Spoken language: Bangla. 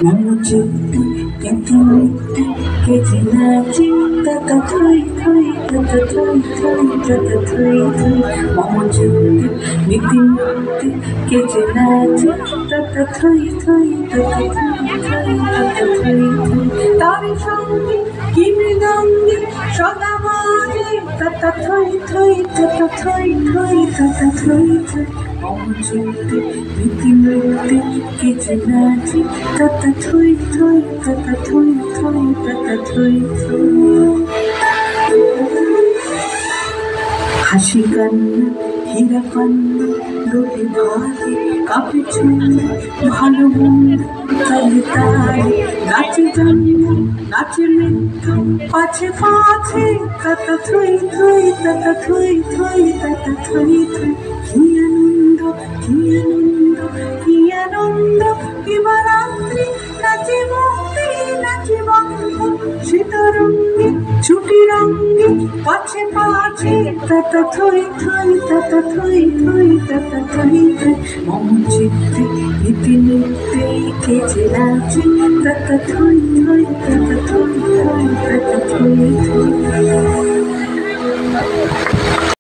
Mamuchitti, Kitimitti, Kitinati, Tata Tui Tui, Tata Tui Tui, Tata Tui Tui. Mamuchitti, Kitimitti, Kitinati, Tata Tui Tui, Tata Tui Tui, Tata Tui Tui. Tari Shangi, Kimidangi, Shadamaji, Tata Tui Tui, Tata Tui Tui, Tata Tui Tui. Mamuchitti, Kitimitti, Kitinati, Tata Tui Tui, Tata Tui Tui, Tata Tui Tui. হাসি কান্না হীরা পান্না রবি ভাতে কাপে ছন্দ ভালো মন্দ তালে তালে নাচে জন্ম নাচে মৃত্যু পাছে পাছে তাতা থুই থুই তাতা থুই থুই তাতা থুই থুই। কি আনন্দ কি আনন্দ কি আনন্দ দিবারাত্রি নাচে মুক্তি নাচে বন্ধ শীতরঙ্গে ছুটি রঙ্গে পাছে পাছে তাতা থুই থুই তাতা থুই থুই তাতা থুই থুই। মম চিত্তে ইতি নিত্যে কেচে নাচে তাতা থুই থুই তাতা থুই থুই তাতা থুই থুই।